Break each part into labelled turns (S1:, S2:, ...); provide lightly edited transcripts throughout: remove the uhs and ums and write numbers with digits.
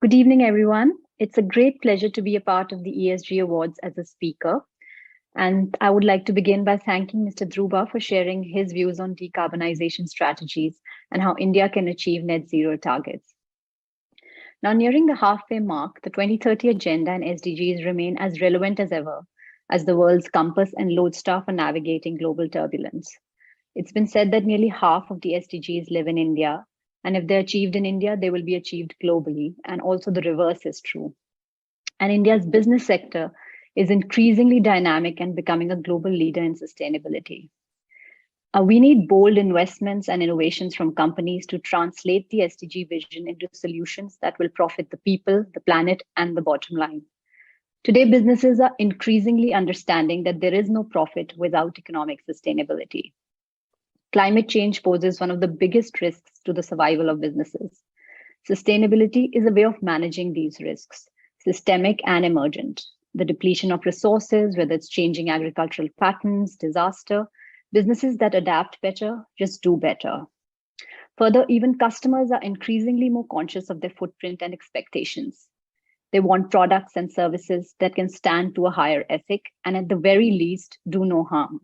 S1: Good evening, everyone. It's a great pleasure to be a part of the ESG Awards as a speaker. And I would like to begin by thanking Mr. 𝗘𝗦𝗍𝗶 for sharing his views on decarbonization strategies and how India can achieve net zero targets. Now, nearing the halfway mark, the 2030 Agenda and SDGs remain as relevant as ever as the world's compass and lodestar for navigating global turbulence. It's been said that nearly half of the SDGs live in India, and if they're achieved in India, they will be achieved globally, and also the reverse is true. And India's business sector is increasingly dynamic and becoming a global leader in sustainability. We need bold investments and innovations from companies to translate the SDG vision into solutions that will profit the people, the planet, and the bottom line. Today, businesses are increasingly understanding that there is no profit without economic sustainability. Climate change poses one of the biggest risks to the survival of businesses. Sustainability is a way of managing these risks, systemic and emergent. The depletion of resources, whether it's changing agricultural patterns, disaster, businesses that adapt better just do better. Further, even customers are increasingly more conscious of their footprint and expectations. They want products and services that can stand to a higher ethic and at the very least do no harm.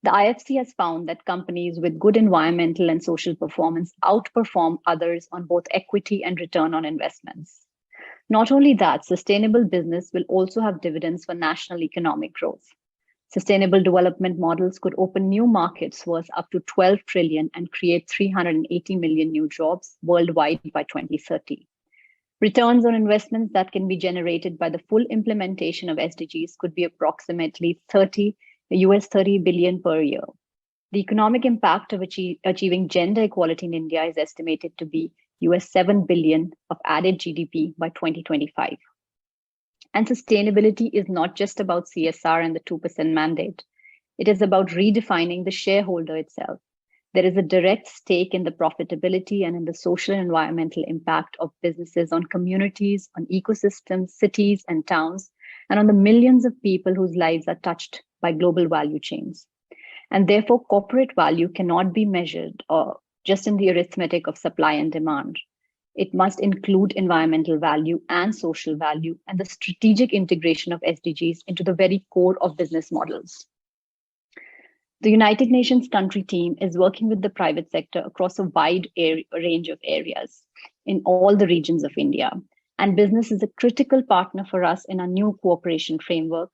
S1: The IFC has found that companies with good environmental and social performance outperform others on both equity and return on investments. Not only that, sustainable business will also have dividends for national economic growth. Sustainable development models could open new markets worth up to 12 trillion and create 380 million new jobs worldwide by 2030. Returns on investments that can be generated by the full implementation of SDGs could be approximately $30 billion per year. The economic impact of achieving gender equality in India is estimated to be $7 billion of added GDP by 2025. And sustainability is not just about CSR and the 2% mandate. It is about redefining the shareholder itself. There is a direct stake in the profitability and in the social and environmental impact of businesses on communities, on ecosystems, cities, and towns, and on the millions of people whose lives are touched by global value chains. And therefore, corporate value cannot be measured just in the arithmetic of supply and demand. It must include environmental value and social value and the strategic integration of SDGs into the very core of business models. The United Nations country team is working with the private sector across a wide range of areas in all the regions of India. And business is a critical partner for us in our new cooperation framework,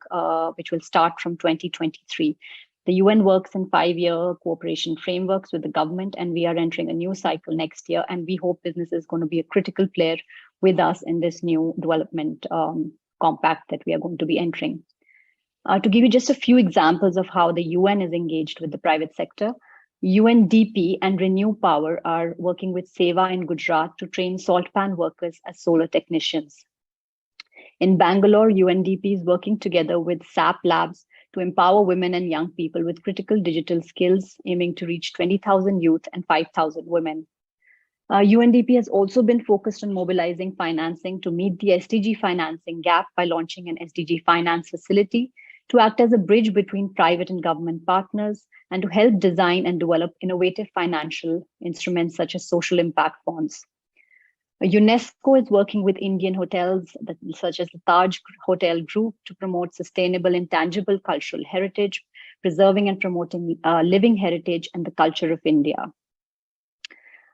S1: which will start from 2023. The UN works in 5-year cooperation frameworks with the government, and we are entering a new cycle next year. And we hope business is going to be a critical player with us in this new development compact that we are going to be entering. To give you just a few examples of how the UN is engaged with the private sector, UNDP and Renew Power are working with Seva in Gujarat to train salt pan workers as solar technicians. In Bangalore, UNDP is working together with SAP Labs to empower women and young people with critical digital skills, aiming to reach 20,000 youth and 5,000 women. UNDP has also been focused on mobilizing financing to meet the SDG financing gap by launching an SDG finance facility to act as a bridge between private and government partners and to help design and develop innovative financial instruments such as social impact bonds. UNESCO is working with Indian hotels such as the Taj Hotel Group to promote sustainable and tangible cultural heritage, preserving and promoting living heritage and the culture of India.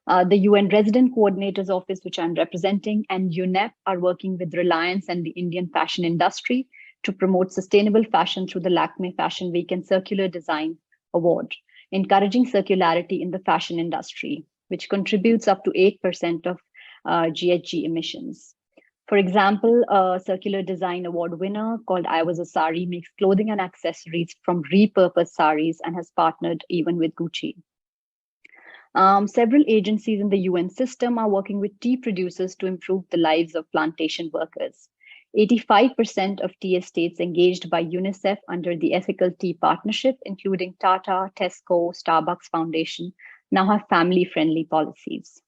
S1: The UN Resident Coordinator's Office, which I'm representing, and UNEP are working with Reliance and the Indian fashion industry to promote sustainable fashion through the Lakme Fashion Week and Circular Design Award, encouraging circularity in the fashion industry, which contributes up to 8% of GHG emissions. For example, a Circular Design Award winner called I Was a Sari makes clothing and accessories from repurposed saris and has partnered even with Gucci. Several agencies in the UN system are working with tea producers to improve the lives of plantation workers. 85% of tea estates engaged by UNICEF under the Ethical Tea Partnership, including Tata, Tesco, Starbucks Foundation, now have family-friendly policies.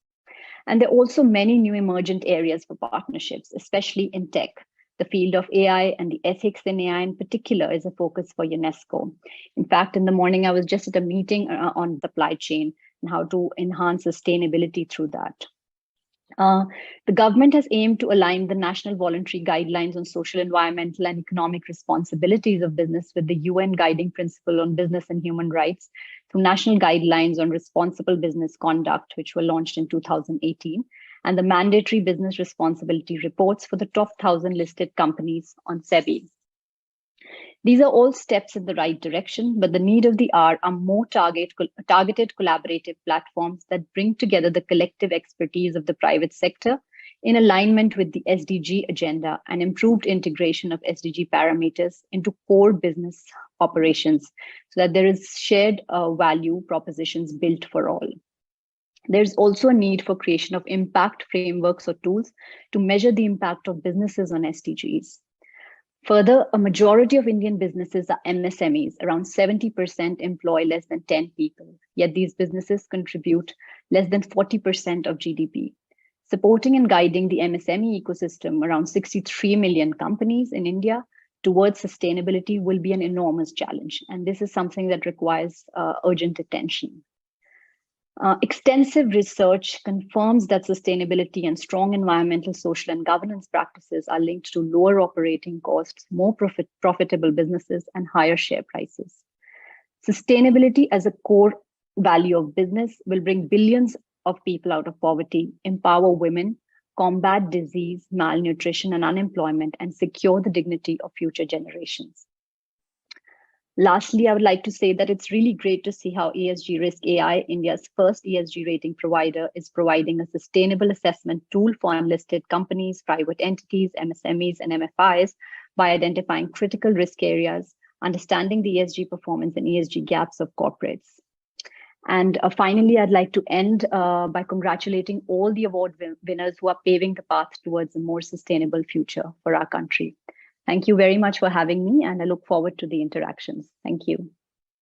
S1: And there are also many new emergent areas for partnerships, especially in tech. The field of AI and the ethics in AI in particular is a focus for UNESCO. In fact, in the morning, I was just at a meeting on supply chain and how to enhance sustainability through that. The government has aimed to align the national voluntary guidelines on social, environmental, and economic responsibilities of business with the UN Guiding Principle on Business and Human Rights through national guidelines on responsible business conduct, which were launched in 2018, and the mandatory business responsibility reports for the top 1,000 listed companies on SEBI. These are all steps in the right direction, but the need of the hour are more targeted collaborative platforms that bring together the collective expertise of the private sector in alignment with the SDG agenda and improved integration of SDG parameters into core business operations so that there is shared value propositions built for all. There's also a need for creation of impact frameworks or tools to measure the impact of businesses on SDGs. Further, a majority of Indian businesses are MSMEs. Around 70% employ less than 10 people, yet these businesses contribute less than 40% of GDP. Supporting and guiding the MSME ecosystem, around 63 million companies in India, towards sustainability will be an enormous challenge. And this is something that requires urgent attention. Extensive research confirms that sustainability and strong environmental, social, and governance practices are linked to lower operating costs, more profitable businesses, and higher share prices. Sustainability as a core value of business will bring billions of people out of poverty, empower women, combat disease, malnutrition, and unemployment, and secure the dignity of future generations. Lastly, I would like to say that it's really great to see how ESG Risk AI, India's first ESG rating provider, is providing a sustainable assessment tool for unlisted companies, private entities, MSMEs, and MFIs by identifying critical risk areas, understanding the ESG performance and ESG gaps of corporates. And finally, I'd like to end by congratulating all the award winners who are paving the path towards a more sustainable future for our country. Thank you very much for having me, and I look forward to the interactions. Thank you.